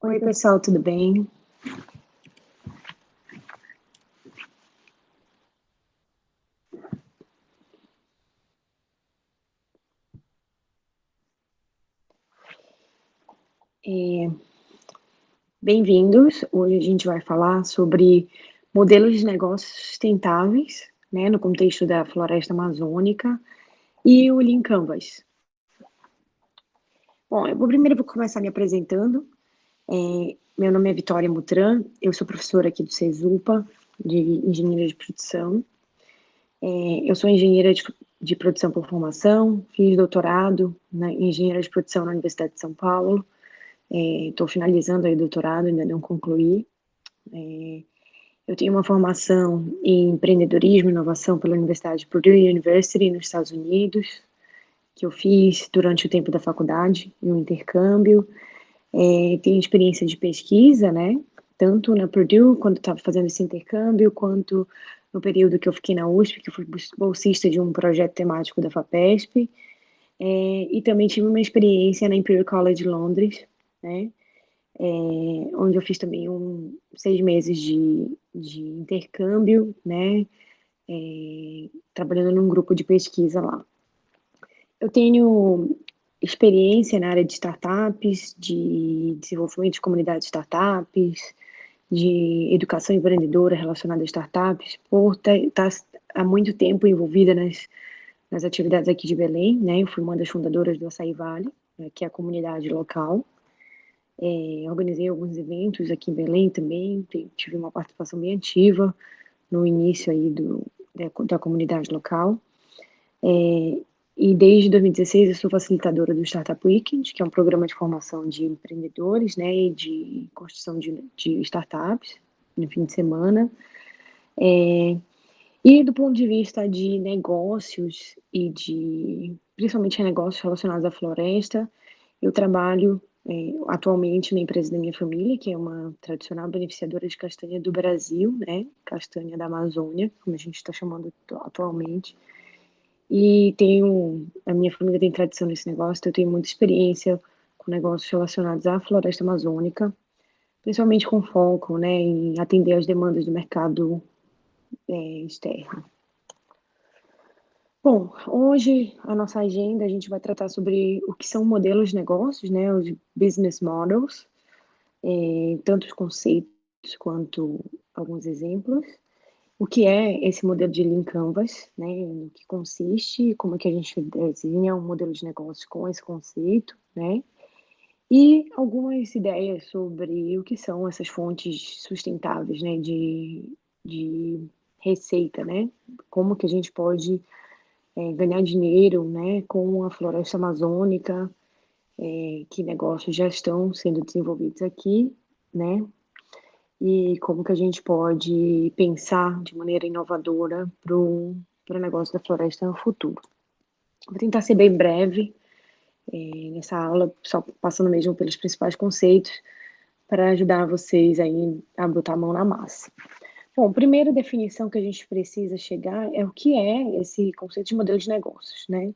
Oi, pessoal, tudo bem? Bem-vindos. Hoje a gente vai falar sobre modelos de negócios sustentáveis, né, no contexto da floresta amazônica e o Lean Canvas. Bom, primeiro vou começar me apresentando. Meu nome é Vitória Mutran, eu sou professora aqui do CESUPA, de Engenharia de Produção. Eu sou engenheira de produção por formação, fiz doutorado em Engenharia de Produção na Universidade de São Paulo. Estou finalizando aí o doutorado, ainda não concluí. Eu tenho uma formação em empreendedorismo e inovação pela Universidade Purdue University, nos Estados Unidos, que eu fiz durante o tempo da faculdade, em um intercâmbio. Tenho experiência de pesquisa, né? Tanto na Purdue, quando estava fazendo esse intercâmbio, quanto no período que eu fiquei na USP, que eu fui bolsista de um projeto temático da FAPESP. E também tive uma experiência na Imperial College Londres, né? Onde eu fiz também 6 meses de intercâmbio, né? Trabalhando num grupo de pesquisa lá. Eu tenho experiência na área de startups, de desenvolvimento de comunidade de startups, de educação empreendedora relacionada a startups, por estar há muito tempo envolvida nas atividades aqui de Belém, né? Eu fui uma das fundadoras do Açaí Vale, né, que é a comunidade local. Organizei alguns eventos aqui em Belém também, tive uma participação bem ativa no início aí da comunidade local. E desde 2016 eu sou facilitadora do Startup Weekend, que é um programa de formação de empreendedores, né, e de construção de startups no fim de semana. E do ponto de vista de negócios principalmente negócios relacionados à floresta, eu trabalho atualmente na empresa da minha família, que é uma tradicional beneficiadora de castanha do Brasil, né? Castanha da Amazônia, como a gente está chamando atualmente. E a minha família tem tradição nesse negócio, então eu tenho muita experiência com negócios relacionados à floresta amazônica, principalmente com foco, né, em atender às demandas do mercado externo. Bom, hoje a nossa agenda a gente vai tratar sobre o que são modelos de negócios, né, os business models, tanto os conceitos quanto alguns exemplos. O que é esse modelo de Lean Canvas, né, no que consiste, como é que a gente desenha um modelo de negócio com esse conceito, né, e algumas ideias sobre o que são essas fontes sustentáveis, né, de receita, né, como que a gente pode ganhar dinheiro, né, com a floresta amazônica, que negócios já estão sendo desenvolvidos aqui, né, e como que a gente pode pensar de maneira inovadora para o negócio da floresta no futuro. Vou tentar ser bem breve nessa aula, só passando mesmo pelos principais conceitos, para ajudar vocês aí a botar a mão na massa. Bom, a primeira definição que a gente precisa chegar é o que é esse conceito de modelo de negócios, né?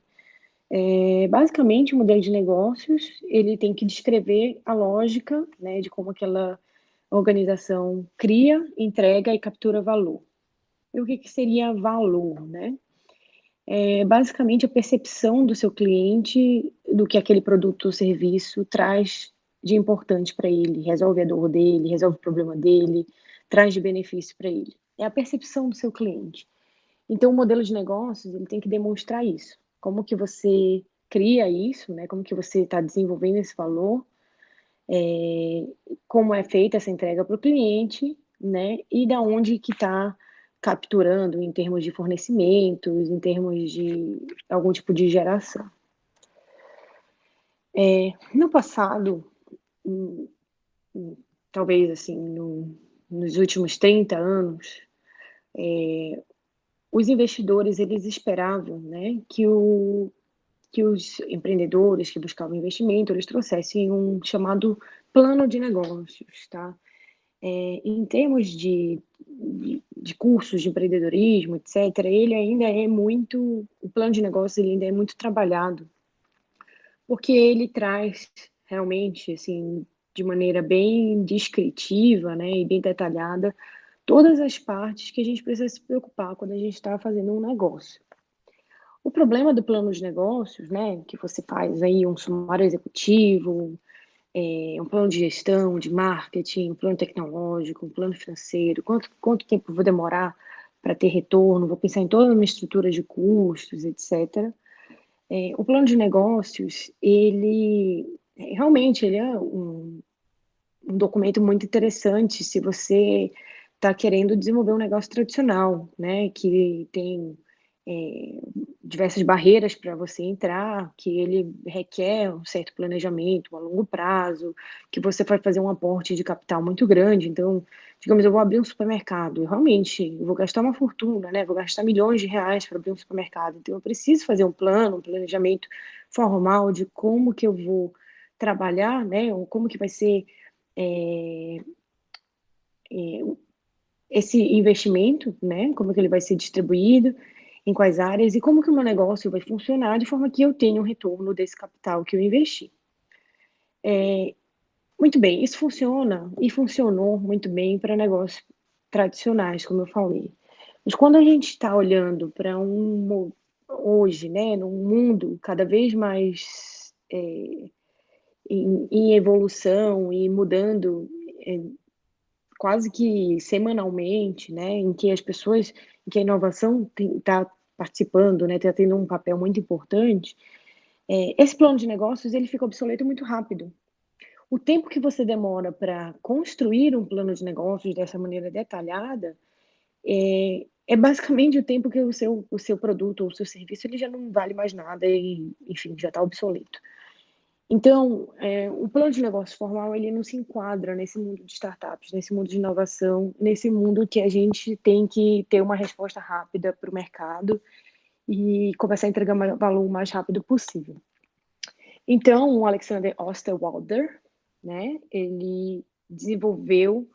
Basicamente, o modelo de negócios, ele tem que descrever a lógica, né, de como aquela organização cria, entrega e captura valor. E o que seria valor, né? Basicamente a percepção do seu cliente do que aquele produto ou serviço traz de importante para ele, resolve a dor dele, resolve o problema dele, traz de benefício para ele. É a percepção do seu cliente. Então, o modelo de negócios, ele tem que demonstrar isso. Como que você cria isso, né? Como que você está desenvolvendo esse valor, como é feita essa entrega para o cliente, né? E da onde que está capturando em termos de fornecimentos, em termos de algum tipo de geração. No passado, talvez assim, nos últimos 30 anos, os investidores eles esperavam, né, que os empreendedores que buscavam investimento eles trouxessem um chamado plano de negócios, tá? Em termos de cursos de empreendedorismo, etc., ele ainda é muito, o plano de negócios ele ainda é muito trabalhado, porque ele traz realmente, assim, de maneira bem descritiva, né, e bem detalhada, todas as partes que a gente precisa se preocupar quando a gente está fazendo um negócio. O problema do plano de negócios, né, que você faz aí um sumário executivo, um plano de gestão, de marketing, um plano tecnológico, um plano financeiro, quanto tempo vou demorar para ter retorno, vou pensar em toda uma estrutura de custos, etc. O plano de negócios, ele realmente ele é um documento muito interessante se você está querendo desenvolver um negócio tradicional, né, que tem é, diversas barreiras para você entrar, que ele requer um certo planejamento a longo prazo, que você vai fazer um aporte de capital muito grande. Então, digamos, eu vou abrir um supermercado, realmente eu vou gastar uma fortuna, né? Vou gastar milhões de reais para abrir um supermercado. Então, eu preciso fazer um plano, um planejamento formal de como que eu vou trabalhar, né? Ou como que vai ser é, é, esse investimento, né? Como que ele vai ser distribuído, em quais áreas e como que o meu negócio vai funcionar de forma que eu tenha um retorno desse capital que eu investi. Muito bem, isso funciona e funcionou muito bem para negócios tradicionais, como eu falei. Mas quando a gente está olhando para hoje, né, num mundo cada vez mais em evolução e mudando é, quase que semanalmente, né, em que as pessoas, em que a inovação está participando, né, está tendo um papel muito importante, esse plano de negócios ele fica obsoleto muito rápido. O tempo que você demora para construir um plano de negócios dessa maneira detalhada é basicamente o tempo que o seu produto ou o seu serviço ele já não vale mais nada e, enfim, já está obsoleto. Então, o plano de negócio formal ele não se enquadra nesse mundo de startups, nesse mundo de inovação, nesse mundo que a gente tem que ter uma resposta rápida para o mercado e começar a entregar valor o mais rápido possível. Então, o Alexander Osterwalder, né, ele desenvolveu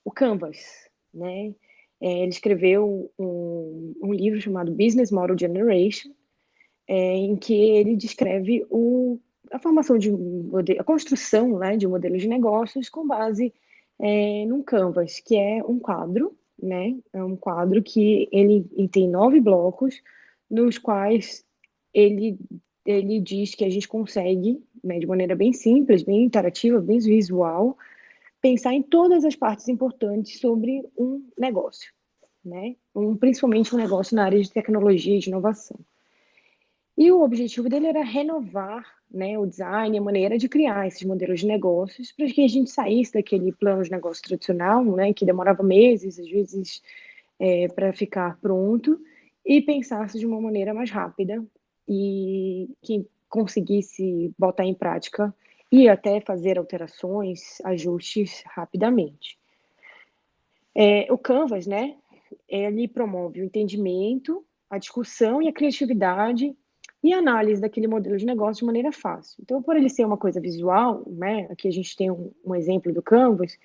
o Canvas, né? Ele escreveu um livro chamado Business Model Generation, em que ele descreve a formação a construção, né, de modelos de negócios com base num Canvas, que é um quadro, né? É um quadro que ele tem 9 blocos, nos quais ele, ele diz que a gente consegue, né, de maneira bem simples, bem interativa, bem visual, pensar em todas as partes importantes sobre um negócio, né? Principalmente um negócio na área de tecnologia e de inovação. E o objetivo dele era renovar, né, o design, a maneira de criar esses modelos de negócios, para que a gente saísse daquele plano de negócio tradicional, né, que demorava meses, às vezes, para ficar pronto, e pensasse de uma maneira mais rápida e que conseguisse botar em prática e até fazer alterações, ajustes rapidamente. O Canvas, né, ele promove o entendimento, a discussão e a criatividade e a análise daquele modelo de negócio de maneira fácil. Então, por ele ser uma coisa visual, né, aqui a gente tem um exemplo do Canvas,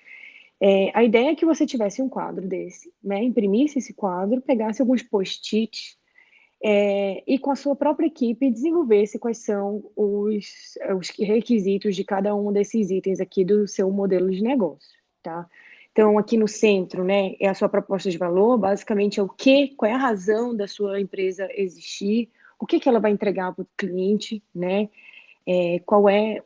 a ideia é que você tivesse um quadro desse, né, imprimisse esse quadro, pegasse alguns post-its e com a sua própria equipe desenvolvesse quais são os requisitos de cada um desses itens aqui do seu modelo de negócio, tá? Então, aqui no centro, né, é a sua proposta de valor, basicamente é qual é a razão da sua empresa existir, o que ela vai entregar para o cliente, né, qual é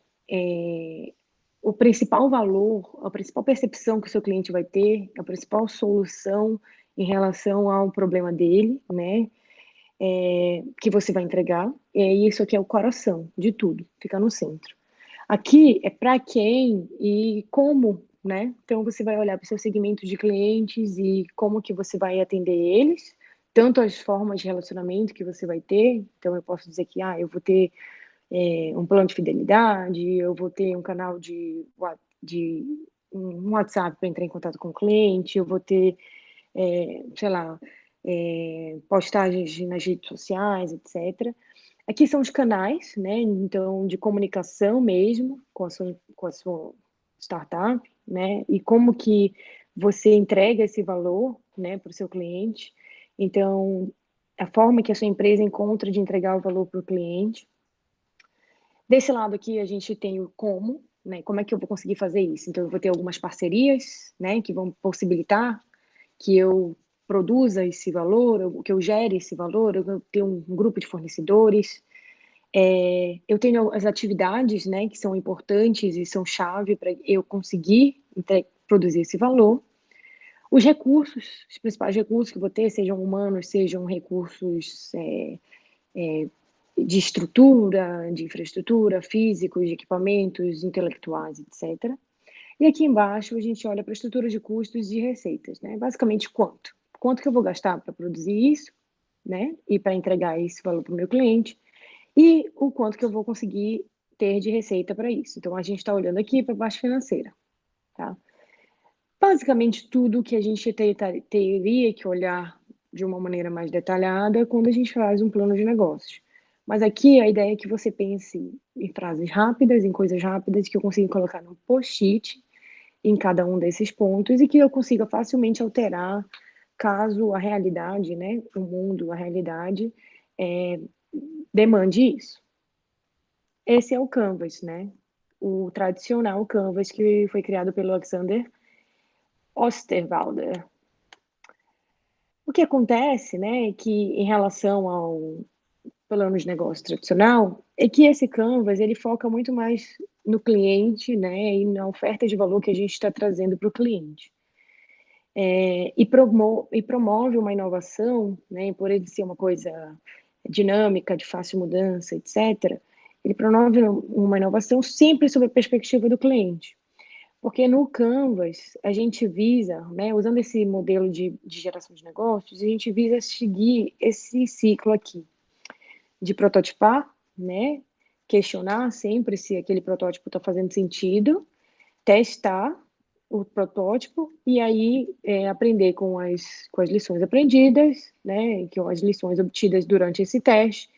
o principal valor, a principal percepção que o seu cliente vai ter, a principal solução em relação ao problema dele, né, que você vai entregar, e isso aqui é o coração de tudo, fica no centro. Aqui é para quem e como, né? Então você vai olhar para o seu segmento de clientes e como que você vai atender eles, tanto as formas de relacionamento que você vai ter. Então eu posso dizer que eu vou ter um plano de fidelidade, eu vou ter um canal de um WhatsApp para entrar em contato com o cliente, eu vou ter sei lá, postagens nas redes sociais, etc. Aqui são os canais, né? Então, de comunicação mesmo com a sua startup, né? E como que você entrega esse valor, né, para o seu cliente. Então, a forma que a sua empresa encontra de entregar o valor para o cliente. Desse lado aqui, a gente tem o como, né? Como é que eu vou conseguir fazer isso? Então, eu vou ter algumas parcerias, né, que vão possibilitar que eu produza esse valor, que eu gere esse valor, eu tenho um grupo de fornecedores, eu tenho as atividades, né, que são importantes e são chave para eu conseguir produzir esse valor. Os recursos, os principais recursos que eu vou ter, sejam humanos, sejam recursos de estrutura, de infraestrutura, físicos, de equipamentos, intelectuais, etc. E aqui embaixo a gente olha para a estrutura de custos e receitas, né? Basicamente quanto? Quanto que eu vou gastar para produzir isso, né? E para entregar esse valor para o meu cliente, e o quanto que eu vou conseguir ter de receita para isso. Então a gente está olhando aqui para a parte financeira, tá? Basicamente tudo que a gente teria que olhar de uma maneira mais detalhada quando a gente faz um plano de negócios. Mas aqui a ideia é que você pense em frases rápidas, em coisas rápidas que eu consiga colocar no post-it em cada um desses pontos e que eu consiga facilmente alterar caso a realidade, né, o mundo, a realidade, demande isso. Esse é o Canvas, né? O tradicional Canvas que foi criado pelo Alexander Osterwalder. O que acontece, né, é que em relação ao plano de negócio tradicional, é que esse Canvas, ele foca muito mais no cliente, né, e na oferta de valor que a gente está trazendo para o cliente. E promove uma inovação, né, por ele ser uma coisa dinâmica, de fácil mudança, etc., ele promove uma inovação sempre sob a perspectiva do cliente. Porque no Canvas, a gente visa, né, usando esse modelo de geração de negócios, a gente visa seguir esse ciclo aqui, de prototipar, né, questionar sempre se aquele protótipo está fazendo sentido, testar o protótipo e aí aprender com as lições aprendidas, né, com as lições obtidas durante esse teste,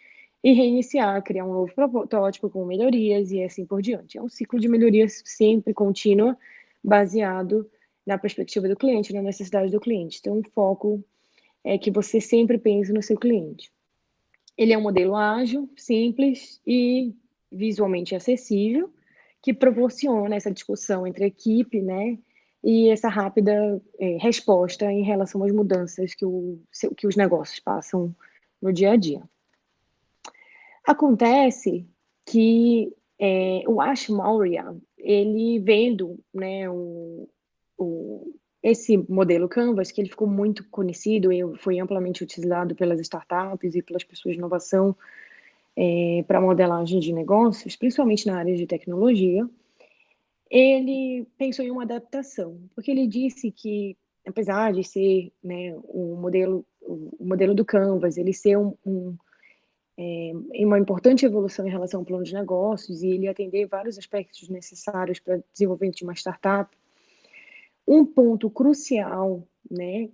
e reiniciar, criar um novo protótipo com melhorias e assim por diante. É um ciclo de melhorias sempre contínua, baseado na perspectiva do cliente, na necessidade do cliente. Então, o foco é que você sempre pense no seu cliente. Ele é um modelo ágil, simples e visualmente acessível, que proporciona essa discussão entre a equipe, né, e essa rápida resposta em relação às mudanças que os negócios passam no dia a dia. Acontece que o Ash Maurya, ele vendo, né, esse modelo Canvas, que ele ficou muito conhecido e foi amplamente utilizado pelas startups e pelas pessoas de inovação para modelagem de negócios, principalmente na área de tecnologia, ele pensou em uma adaptação, porque ele disse que, apesar de ser, né, o modelo do Canvas, ele ser uma importante evolução em relação ao plano de negócios e ele atender vários aspectos necessários para o desenvolvimento de uma startup, um ponto crucial, né,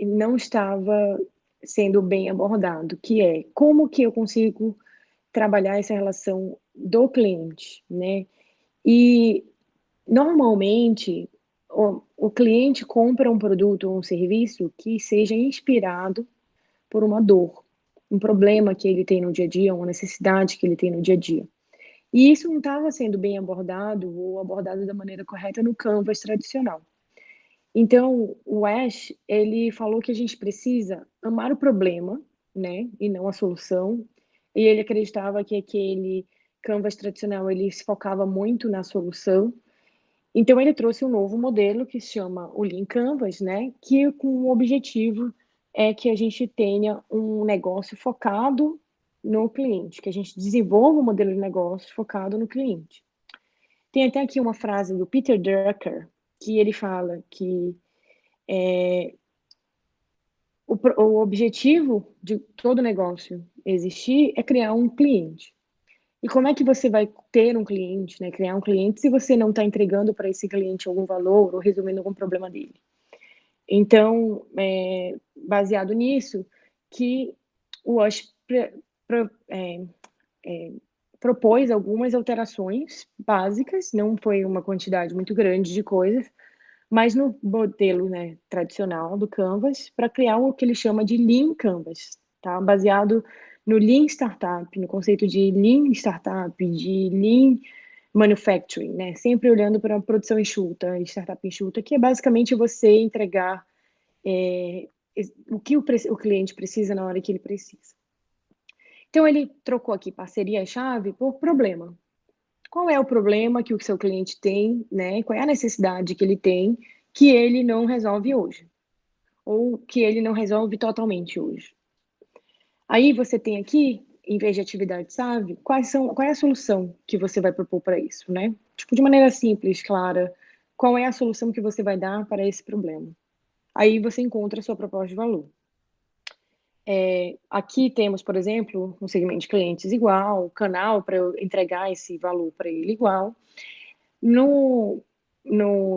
não estava sendo bem abordado, que é como que eu consigo trabalhar essa relação do cliente, né? E normalmente o cliente compra um produto ou um serviço que seja inspirado por uma dor, um problema que ele tem no dia a dia, uma necessidade que ele tem no dia a dia. E isso não estava sendo bem abordado ou abordado da maneira correta no Canvas tradicional. Então, o Ash, ele falou que a gente precisa amar o problema, né, e não a solução. E ele acreditava que aquele Canvas tradicional, ele se focava muito na solução. Então, ele trouxe um novo modelo que se chama o Lean Canvas, né, que com o objetivo é que a gente tenha um negócio focado no cliente, que a gente desenvolva um modelo de negócio focado no cliente. Tem até aqui uma frase do Peter Drucker, que ele fala que o objetivo de todo negócio existir é criar um cliente. E como é que você vai ter um cliente, né, criar um cliente, se você não está entregando para esse cliente algum valor ou resolvendo algum problema dele? Então, baseado nisso, que o Wash propôs algumas alterações básicas, não foi uma quantidade muito grande de coisas, mas no modelo, né, tradicional do Canvas, para criar o que ele chama de Lean Canvas, tá? Baseado no Lean Startup, no conceito de Lean Startup, de Lean manufacturing, né? Sempre olhando para a produção enxuta, startup enxuta, que é basicamente você entregar o que o cliente precisa na hora que ele precisa. Então, ele trocou aqui parceria-chave por problema. Qual é o problema que o seu cliente tem, né? Qual é a necessidade que ele tem que ele não resolve hoje? Ou que ele não resolve totalmente hoje? Aí você tem aqui, em vez de atividade-chave, qual é a solução que você vai propor para isso, né? Tipo, de maneira simples, clara, qual é a solução que você vai dar para esse problema? Aí você encontra a sua proposta de valor. Aqui temos, por exemplo, um segmento de clientes igual, canal para eu entregar esse valor para ele igual. No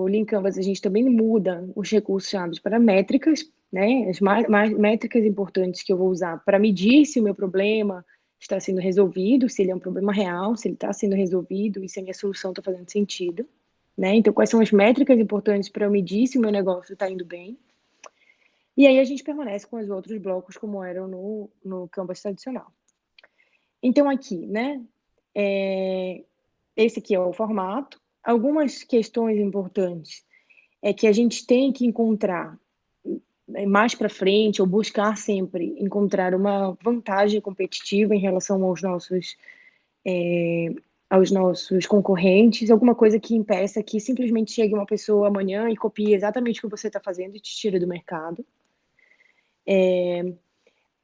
Lean Canvas, a gente também muda os recursos-chave para métricas, né? As mais métricas importantes que eu vou usar para medir se o meu problema está sendo resolvido, se ele é um problema real, se ele está sendo resolvido e se a minha solução está fazendo sentido, né? Então, quais são as métricas importantes para eu medir se o meu negócio está indo bem? E aí a gente permanece com os outros blocos como eram no Canvas tradicional. Então, aqui, né? Esse aqui é o formato. Algumas questões importantes é que a gente tem que encontrar mais para frente, ou buscar sempre encontrar uma vantagem competitiva em relação aos nossos concorrentes, alguma coisa que impeça que simplesmente chegue uma pessoa amanhã e copie exatamente o que você está fazendo e te tire do mercado.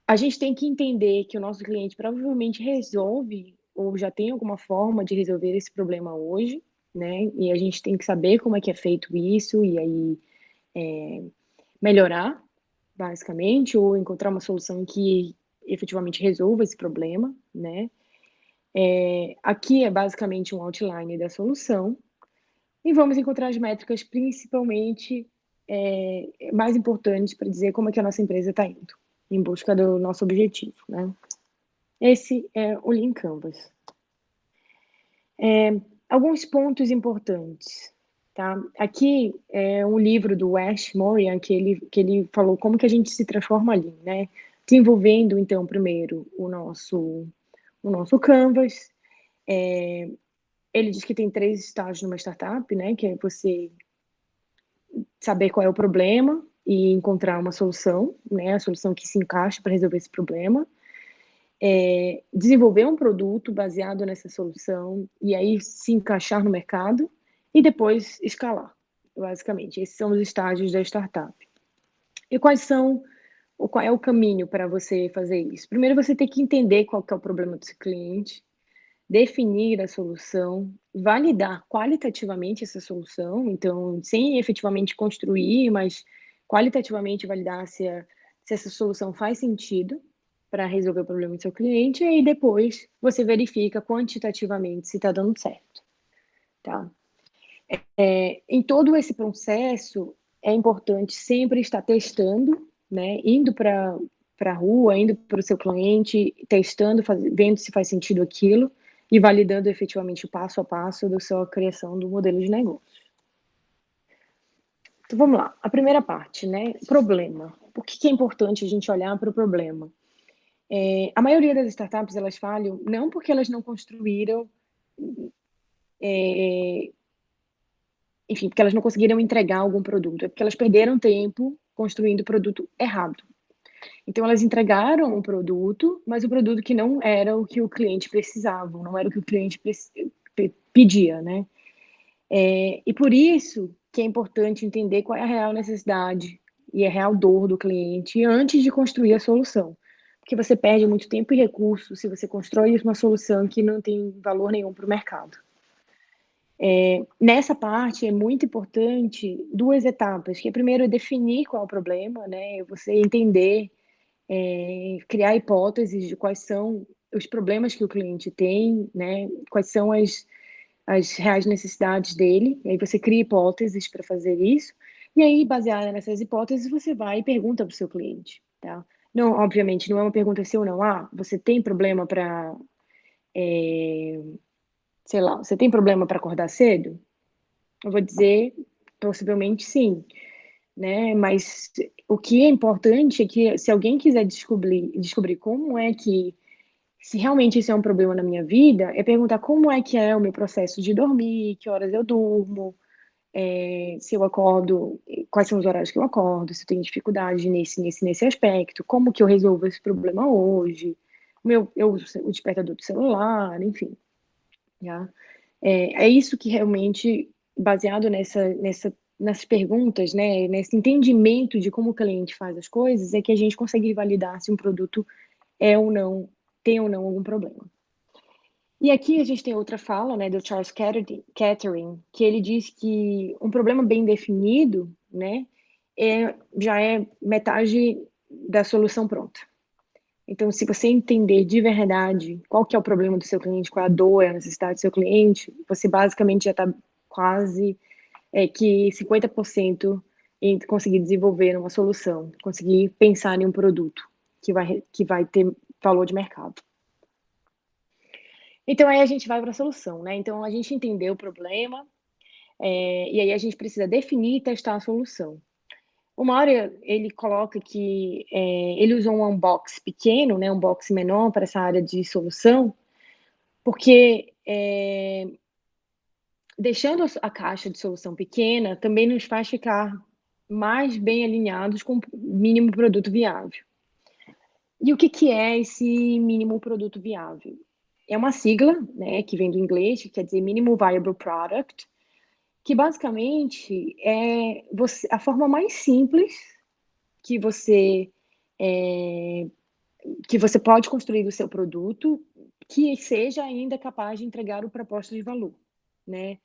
A gente tem que entender que o nosso cliente provavelmente resolve ou já tem alguma forma de resolver esse problema hoje, né? E a gente tem que saber como é que é feito isso e aí melhorar, basicamente, ou encontrar uma solução que efetivamente resolva esse problema, né? Aqui é basicamente um outline da solução e vamos encontrar as métricas principalmente mais importantes para dizer como é que a nossa empresa está indo em busca do nosso objetivo, né? Esse é o Lean Canvas. Alguns pontos importantes, tá? Aqui é um livro do Ash Mauryan que ele falou como que a gente se transforma ali, né? Desenvolvendo, então, primeiro o nosso Canvas. Ele diz que tem 3 estágios numa startup, né? Que é você saber qual é o problema e encontrar uma solução, né? A solução que se encaixa para resolver esse problema. Desenvolver um produto baseado nessa solução e aí se encaixar no mercado e depois escalar, basicamente. Esses são os estágios da startup. E qual é o caminho para você fazer isso? Primeiro você tem que entender qual que é o problema do seu cliente, definir a solução, validar qualitativamente essa solução, então, sem efetivamente construir, mas qualitativamente validar se essa solução faz sentido para resolver o problema do seu cliente, e aí depois você verifica quantitativamente se está dando certo, tá? Em todo esse processo, é importante sempre estar testando, né? Indo para a rua, indo para o seu cliente, testando, vendo se faz sentido aquilo e validando efetivamente o passo a passo da sua criação do modelo de negócio. Então, vamos lá. A primeira parte, né? Problema. Por que é importante a gente olhar para o problema? A maioria das startups, elas falham não porque elas não construíram, enfim, porque elas não conseguiram entregar algum produto, é porque elas perderam tempo construindo o produto errado. Então, elas entregaram um produto, mas o produto que não era o que o cliente precisava, não era o que o cliente pedia, né? E por isso que é importante entender qual é a real necessidade e a real dor do cliente antes de construir a solução. Porque você perde muito tempo e recurso se você constrói uma solução que não tem valor nenhum para o mercado. Nessa parte é muito importante 2 etapas, que primeiro é definir qual é o problema, né? Você entender, criar hipóteses de quais são os problemas que o cliente tem, né? Quais são as reais necessidades dele, e aí você cria hipóteses para fazer isso, e aí, baseada nessas hipóteses, você vai e pergunta para o seu cliente, tá? Não, obviamente, não é uma pergunta sim ou não. Você tem problema para, sei lá, você tem problema para acordar cedo? Eu vou dizer, possivelmente sim, né? Mas o que é importante é que se alguém quiser descobrir como é que se realmente isso é um problema na minha vida, é perguntar como é que é o meu processo de dormir, que horas eu durmo, se eu acordo, quais são os horários que eu acordo, se eu tenho dificuldade nesse aspecto, como que eu resolvo esse problema hoje, eu uso o despertador do celular, enfim, tá? É isso que realmente, baseado nessas perguntas, né, nesse entendimento de como o cliente faz as coisas, é que a gente consegue validar se um produto é ou não, tem ou não algum problema. E aqui a gente tem outra fala, né, do Charles Kettering, que ele diz que um problema bem definido, né, já é metade da solução pronta. Então, se você entender de verdade qual que é o problema do seu cliente, qual é a dor, a necessidade do seu cliente, você basicamente já está quase que 50% em conseguir desenvolver uma solução, conseguir pensar em um produto que vai ter valor de mercado. Então aí a gente vai para a solução, né? Então a gente entendeu o problema, e aí a gente precisa definir e testar a solução. O Mário, ele coloca que ele usou um unbox pequeno, né, um box menor para essa área de solução, porque deixando a caixa de solução pequena também nos faz ficar mais bem alinhados com o mínimo produto viável. E o que, que é esse mínimo produto viável? É uma sigla, né, que vem do inglês, que quer dizer Minimum Viable Product, que basicamente é a forma mais simples que você é, que você pode construir o seu produto que seja ainda capaz de entregar o proposta de valor, né?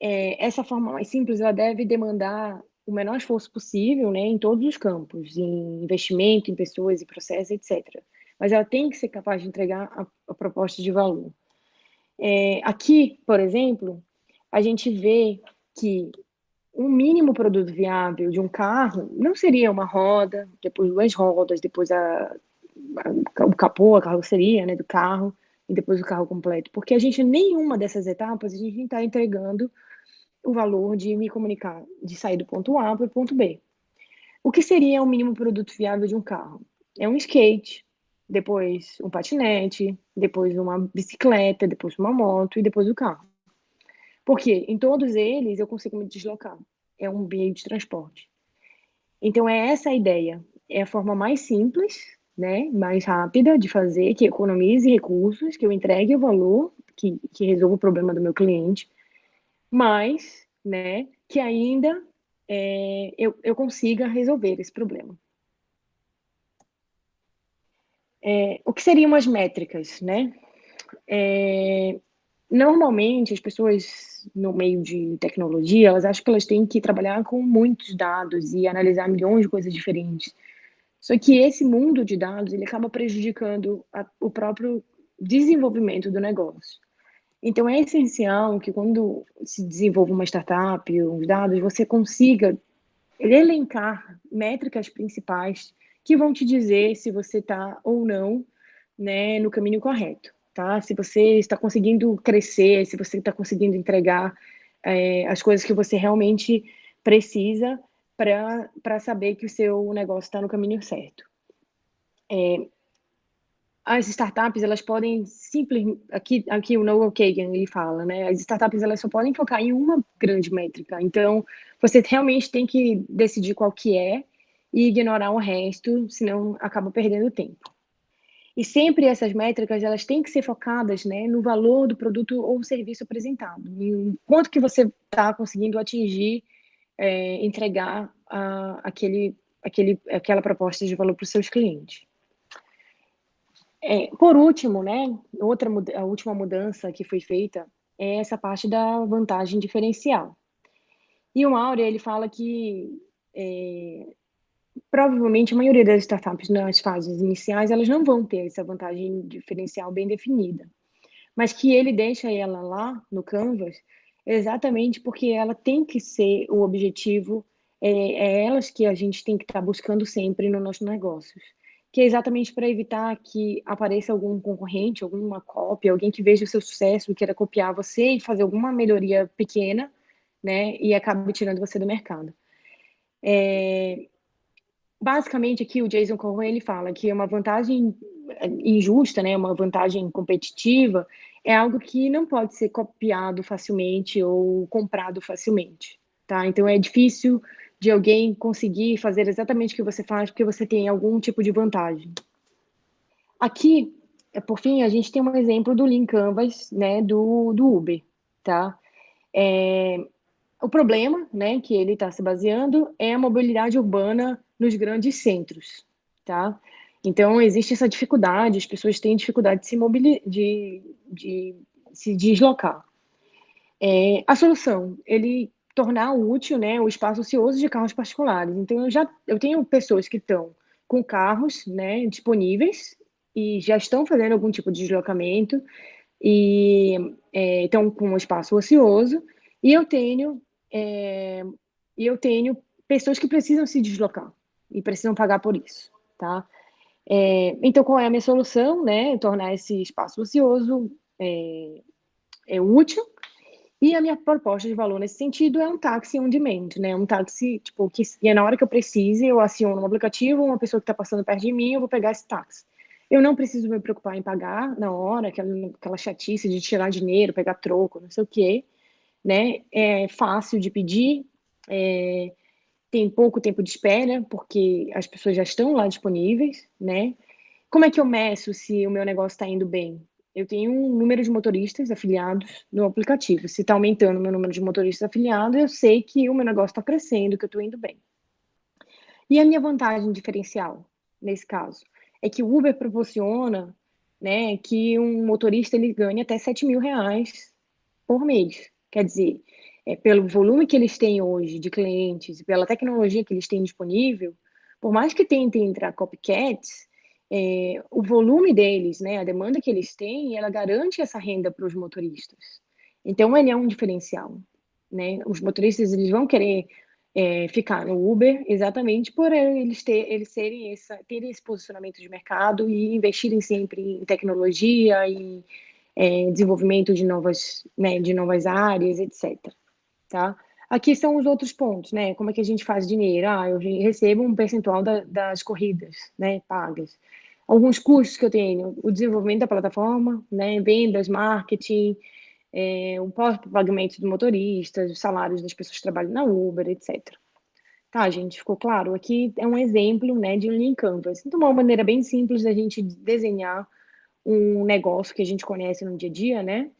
Essa forma mais simples, ela deve demandar o menor esforço possível, né, em todos os campos, em investimento, em pessoas, em processos, etc. Mas ela tem que ser capaz de entregar a proposta de valor. Aqui, por exemplo, a gente vê que um mínimo produto viável de um carro não seria uma roda, depois duas rodas, depois o capô, a carroceria, né, do carro, e depois o carro completo. Porque a gente, nenhuma dessas etapas, a gente está entregando o valor de me comunicar, de sair do ponto A para o ponto B. O que seria o mínimo produto viável de um carro? É um skate, depois um patinete, depois uma bicicleta, depois uma moto e depois o carro. Porque em todos eles eu consigo me deslocar. É um meio de transporte. Então é essa a ideia. É a forma mais simples, né, mais rápida de fazer, que economize recursos, que eu entregue o valor, que resolva o problema do meu cliente, mas, né, que ainda eu consiga resolver esse problema. O que seriam as métricas, né? Normalmente, as pessoas no meio de tecnologia, elas acham que elas têm que trabalhar com muitos dados e analisar milhões de coisas diferentes. Só que esse mundo de dados, ele acaba prejudicando o próprio desenvolvimento do negócio. Então, é essencial que quando se desenvolva uma startup, os dados, você consiga elencar métricas principais que vão te dizer se você está ou não, né, no caminho correto, tá? Se você está conseguindo crescer, se você está conseguindo entregar as coisas que você realmente precisa para saber que o seu negócio está no caminho certo. As startups, elas podem aqui o Noah Kagan, ele fala, né, as startups, elas só podem focar em uma grande métrica, então você realmente tem que decidir qual que é e ignorar o resto, senão acaba perdendo tempo. E sempre essas métricas, elas têm que ser focadas, né, no valor do produto ou serviço apresentado, em quanto que você está conseguindo atingir, entregar aquela proposta de valor para os seus clientes. Por último, né, a última mudança que foi feita é essa parte da vantagem diferencial. E o Mauro, ele fala que provavelmente a maioria das startups nas fases iniciais, elas não vão ter essa vantagem diferencial bem definida, mas que ele deixa ela lá no Canvas exatamente porque ela tem que ser o objetivo, elas que a gente tem que estar buscando sempre nos nossos negócios, que é exatamente para evitar que apareça algum concorrente, alguma cópia, alguém que veja o seu sucesso e queira copiar você e fazer alguma melhoria pequena, né, e acabe tirando você do mercado. Basicamente aqui o Jason Cohen, ele fala que uma vantagem injusta, né, uma vantagem competitiva, é algo que não pode ser copiado facilmente ou comprado facilmente, tá? Então é difícil de alguém conseguir fazer exatamente o que você faz, porque você tem algum tipo de vantagem. Aqui, por fim, a gente tem um exemplo do Lean Canvas, né, do Uber, tá? O problema, né, que ele está se baseando é a mobilidade urbana nos grandes centros, tá? Então, existe essa dificuldade, as pessoas têm dificuldade de se deslocar. A solução, ele tornar útil, né, o espaço ocioso de carros particulares. Então, eu tenho pessoas que estão com carros, né, disponíveis e já estão fazendo algum tipo de deslocamento e estão com um espaço ocioso, e eu tenho, é, e eu tenho pessoas que precisam se deslocar e precisam pagar por isso, tá? Então, qual é a minha solução, né? Tornar esse espaço ocioso útil, e a minha proposta de valor nesse sentido é um táxi on demand, né? Um táxi, tipo, que é na hora que eu precise, eu aciono um aplicativo, uma pessoa que está passando perto de mim, eu vou pegar esse táxi. Eu não preciso me preocupar em pagar na hora, aquela chatice de tirar dinheiro, pegar troco, não sei o quê, né? É fácil de pedir, tem pouco tempo de espera, porque as pessoas já estão lá disponíveis, né? Como é que eu meço se o meu negócio está indo bem? Eu tenho um número de motoristas afiliados no aplicativo. Se está aumentando o meu número de motoristas afiliados, eu sei que o meu negócio está crescendo, que eu estou indo bem. E a minha vantagem diferencial, nesse caso, é que o Uber proporciona, né, que um motorista ele ganhe até R$ 7.000 por mês. Quer dizer, pelo volume que eles têm hoje de clientes e pela tecnologia que eles têm disponível, por mais que tentem entrar copycats, o volume deles, né, a demanda que eles têm, ela garante essa renda para os motoristas. Então, ele é um diferencial, né? Os motoristas eles vão querer ficar no Uber exatamente por terem esse posicionamento de mercado e investirem sempre em tecnologia e desenvolvimento de novas áreas, etc. Tá? Aqui são os outros pontos, né? Como é que a gente faz dinheiro? Eu recebo um percentual das corridas, né, pagas. Alguns custos que eu tenho, o desenvolvimento da plataforma, né, vendas, marketing, o pós-pagamento dos motoristas, os salários das pessoas que trabalham na Uber, etc. Tá, gente, ficou claro? Aqui é um exemplo, né, de um Lean Canvas. Então, uma maneira bem simples da gente desenhar um negócio que a gente conhece no dia a dia, né?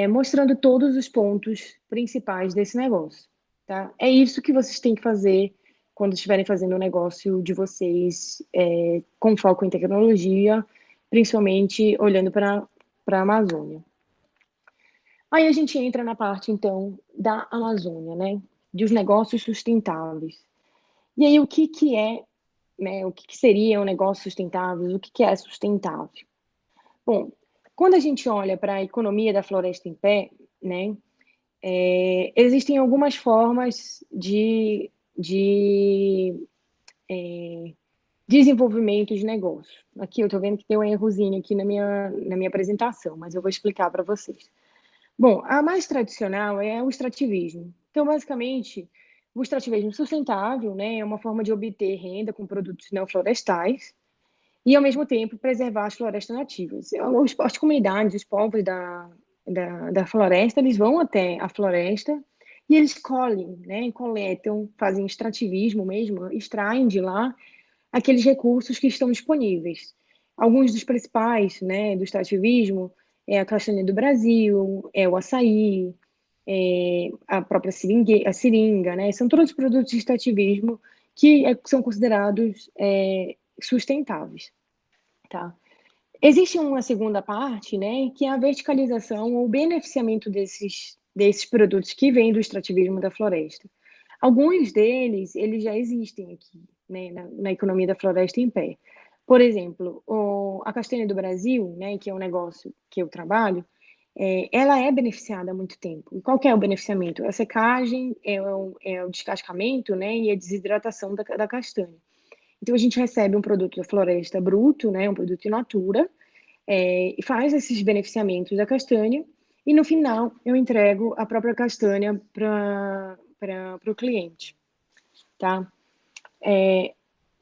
Mostrando todos os pontos principais desse negócio, tá? É isso que vocês têm que fazer quando estiverem fazendo o negócio de vocês com foco em tecnologia, principalmente olhando para a Amazônia. Aí a gente entra na parte, então, da Amazônia, né? Dos negócios sustentáveis. E aí, o que que é, né? O que que seria um negócio sustentável? O que que é sustentável? Bom, quando a gente olha para a economia da floresta em pé, né, existem algumas formas de desenvolvimento de negócio. Aqui eu estou vendo que tem um errozinho aqui na minha apresentação, mas eu vou explicar para vocês. Bom, a mais tradicional é o extrativismo. Então, basicamente, o extrativismo sustentável, né, é uma forma de obter renda com produtos não florestais, e, ao mesmo tempo, preservar as florestas nativas. As comunidades, os povos da floresta, eles vão até a floresta e eles colhem, né, coletam, fazem extrativismo mesmo, extraem de lá aqueles recursos que estão disponíveis. Alguns dos principais, né, do extrativismo é a castanha do Brasil, é o açaí, a própria seringa, né, são todos produtos de extrativismo que são considerados sustentáveis, tá? Existe uma segunda parte, né, que é a verticalização ou beneficiamento desses produtos que vêm do extrativismo da floresta. Alguns deles, eles já existem aqui, né, na economia da floresta em pé. Por exemplo, a castanha do Brasil, né, que é um negócio que eu trabalho, ela é beneficiada há muito tempo. E qual que é o beneficiamento? A secagem, é o descascamento, né, e a desidratação da castanha. Então, a gente recebe um produto da floresta bruto, né, um produto in natura, e faz esses beneficiamentos da castanha, e no final eu entrego a própria castanha para o cliente, tá?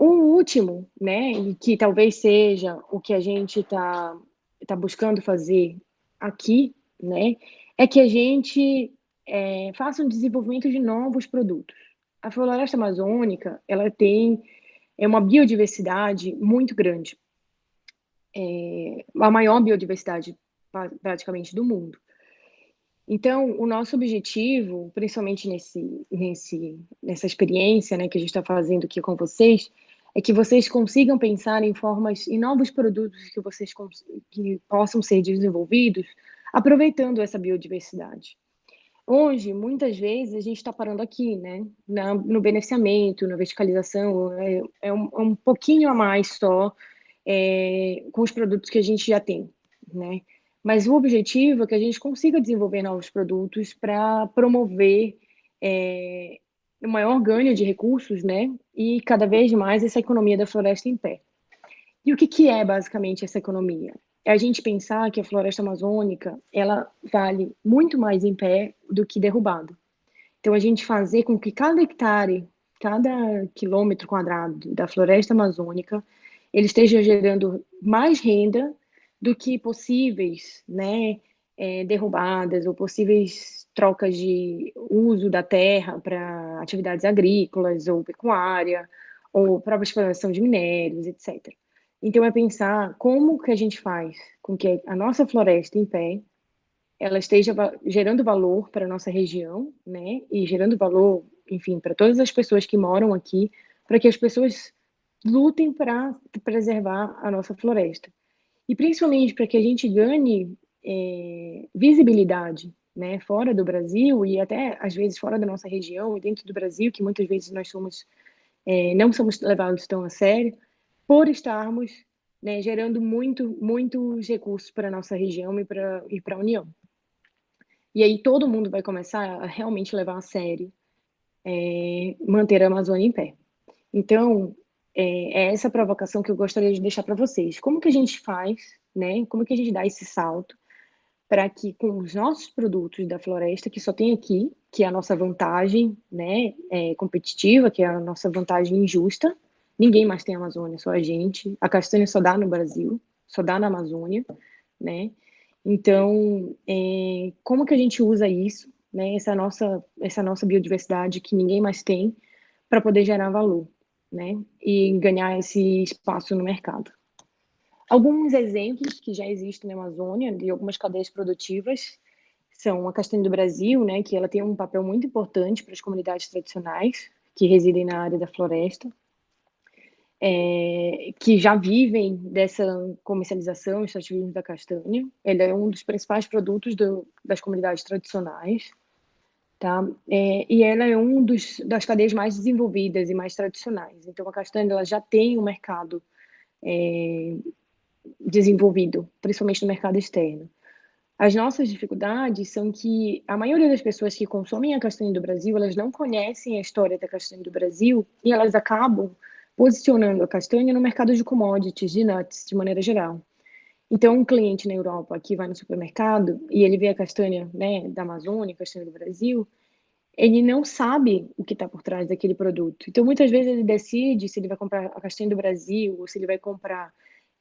Um último, né, e que talvez seja o que a gente tá buscando fazer aqui, né, é que a gente, faça um desenvolvimento de novos produtos. A floresta amazônica, ela tem uma biodiversidade muito grande, a maior biodiversidade praticamente do mundo. Então, o nosso objetivo, principalmente nessa experiência, né, que a gente está fazendo aqui com vocês, é que vocês consigam pensar em novos produtos que possam ser desenvolvidos, aproveitando essa biodiversidade. Hoje, muitas vezes, a gente está parando aqui, né, no beneficiamento, na verticalização, é um pouquinho a mais só, com os produtos que a gente já tem, né? Mas o objetivo é que a gente consiga desenvolver novos produtos para promover o maior ganho de recursos, né? E cada vez mais essa economia da floresta em pé. E o que é basicamente essa economia? É a gente pensar que a floresta amazônica ela vale muito mais em pé do que derrubado. Então a gente fazer com que cada hectare, cada quilômetro quadrado da floresta amazônica, ele esteja gerando mais renda do que possíveis, né, derrubadas ou possíveis trocas de uso da terra para atividades agrícolas ou pecuária ou para a exploração de minérios, etc. Então é pensar como que a gente faz com que a nossa floresta em pé ela esteja gerando valor para a nossa região, né? E gerando valor, enfim, para todas as pessoas que moram aqui, para que as pessoas lutem para preservar a nossa floresta. E principalmente para que a gente ganhe visibilidade, né? Fora do Brasil e até às vezes fora da nossa região e dentro do Brasil, que muitas vezes nós não somos levados tão a sério, por estarmos, né, gerando muitos recursos para a nossa região e para a União. E aí todo mundo vai começar a realmente levar a sério manter a Amazônia em pé. Então, é essa provocação que eu gostaria de deixar para vocês. Como que a gente faz, né? Como que a gente dá esse salto para que com os nossos produtos da floresta, que só tem aqui, que é a nossa vantagem, né, competitiva, que é a nossa vantagem injusta, ninguém mais tem a Amazônia, só a gente. A castanha só dá no Brasil, só dá na Amazônia, né? Então, como que a gente usa isso, né, essa nossa biodiversidade que ninguém mais tem, para poder gerar valor, né, e ganhar esse espaço no mercado. Alguns exemplos que já existem na Amazônia, de algumas cadeias produtivas, são a castanha do Brasil, né, que ela tem um papel muito importante para as comunidades tradicionais que residem na área da floresta, que já vivem dessa comercialização, extrativismo da castanha. Ele é um dos principais produtos das comunidades tradicionais, tá? E ela é das cadeias mais desenvolvidas e mais tradicionais. Então, a castanha ela já tem um mercado desenvolvido, principalmente no mercado externo. As nossas dificuldades são que a maioria das pessoas que consomem a castanha do Brasil, elas não conhecem a história da castanha do Brasil e elas acabam posicionando a castanha no mercado de commodities, de nuts, de maneira geral. Então, um cliente na Europa que vai no supermercado e ele vê a castanha, né, da Amazônia, a castanha do Brasil, ele não sabe o que está por trás daquele produto. Então, muitas vezes ele decide se ele vai comprar a castanha do Brasil ou se ele vai comprar,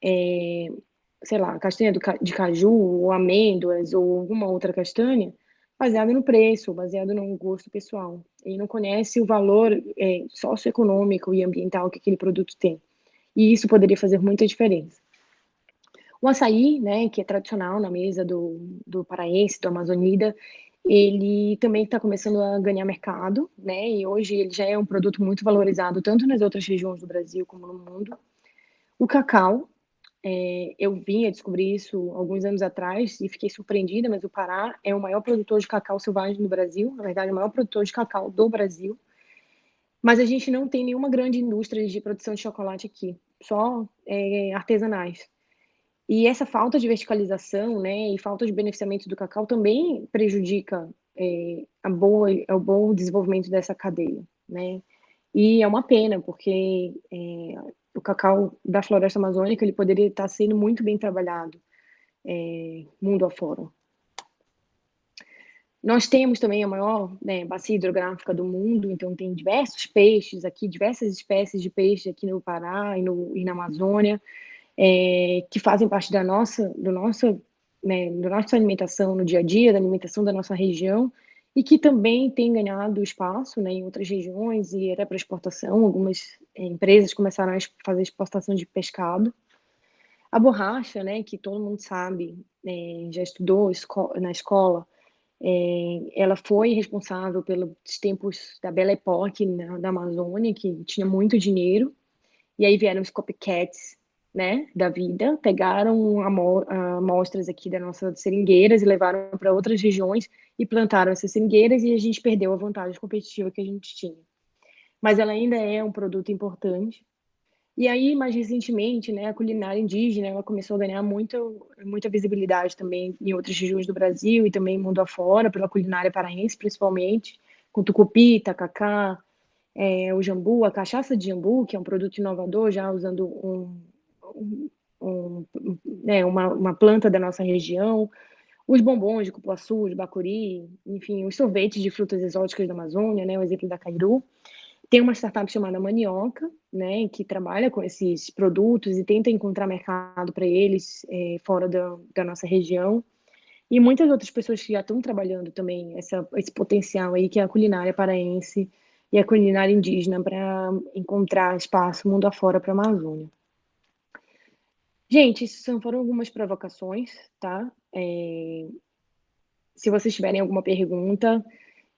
é, sei lá, castanha de caju ou amêndoas ou alguma outra castanha, baseado no preço, baseado no gosto pessoal. Ele não conhece o valor socioeconômico e ambiental que aquele produto tem. E isso poderia fazer muita diferença. O açaí, né, que é tradicional na mesa do paraense, do amazonida, ele também está começando a ganhar mercado, né, e hoje ele já é um produto muito valorizado tanto nas outras regiões do Brasil como no mundo. O cacau, eu vim a descobrir isso alguns anos atrás e fiquei surpreendida, mas o Pará é o maior produtor de cacau selvagem do Brasil, na verdade, o maior produtor de cacau do Brasil, mas a gente não tem nenhuma grande indústria de produção de chocolate aqui, só artesanais. E essa falta de verticalização, né, e falta de beneficiamento do cacau também prejudica o bom desenvolvimento dessa cadeia, né? E é uma pena, porque o cacau da floresta amazônica ele poderia estar sendo muito bem trabalhado mundo afora. Nós temos também a maior, né, bacia hidrográfica do mundo, então tem diversos peixes aqui, diversas espécies de peixe aqui no Pará e na Amazônia, que fazem parte da nossa alimentação no dia a dia, da alimentação da nossa região, e que também tem ganhado espaço, né, em outras regiões e até para exportação. Algumas empresas começaram a fazer exportação de pescado. A borracha, né, que todo mundo sabe, já estudou na escola, ela foi responsável pelos tempos da Belle Époque da Amazônia, que tinha muito dinheiro, e aí vieram os copycats, né, da vida, pegaram amostras aqui das nossas seringueiras e levaram para outras regiões e plantaram essas seringueiras e a gente perdeu a vantagem competitiva que a gente tinha. Mas ela ainda é um produto importante. E aí, mais recentemente, né, a culinária indígena, ela começou a ganhar muita visibilidade também em outras regiões do Brasil e também mundo afora, pela culinária paraense, principalmente, com tucupi, tacacá, o jambu, a cachaça de jambu, que é um produto inovador, já usando uma planta da nossa região, os bombons de cupuaçu, de bacuri, enfim, os sorvetes de frutas exóticas da Amazônia, né, o exemplo da cairu. Tem uma startup chamada Manioca, né, que trabalha com esses produtos e tenta encontrar mercado para eles fora da nossa região. E muitas outras pessoas que já estão trabalhando também esse potencial aí, que é a culinária paraense e a culinária indígena, para encontrar espaço mundo afora para a Amazônia. Gente, foram algumas provocações, tá? Se vocês tiverem alguma pergunta,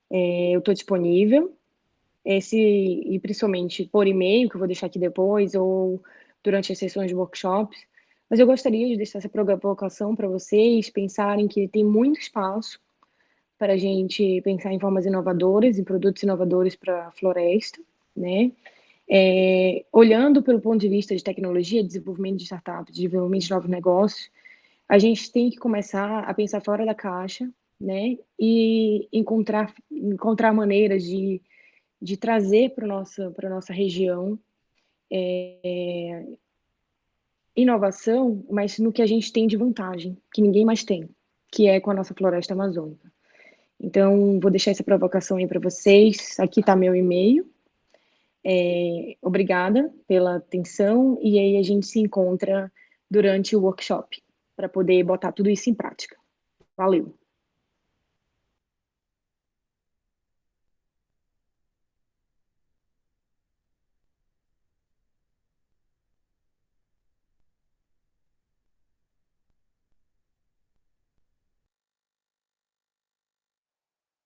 eu estou disponível. E principalmente por e-mail, que eu vou deixar aqui depois, ou durante as sessões de workshops. Mas eu gostaria de deixar essa provocação para vocês pensarem que tem muito espaço para a gente pensar em formas inovadoras, em produtos inovadores para a floresta, né? Olhando pelo ponto de vista de tecnologia, desenvolvimento de startups, desenvolvimento de novos negócios, a gente tem que começar a pensar fora da caixa, né? E encontrar maneiras de trazer para nossa região inovação, mas no que a gente tem de vantagem, que ninguém mais tem, que é com a nossa floresta amazônica. Então, vou deixar essa provocação aí para vocês. Aqui está meu e-mail. Obrigada pela atenção e aí a gente se encontra durante o workshop para poder botar tudo isso em prática. Valeu!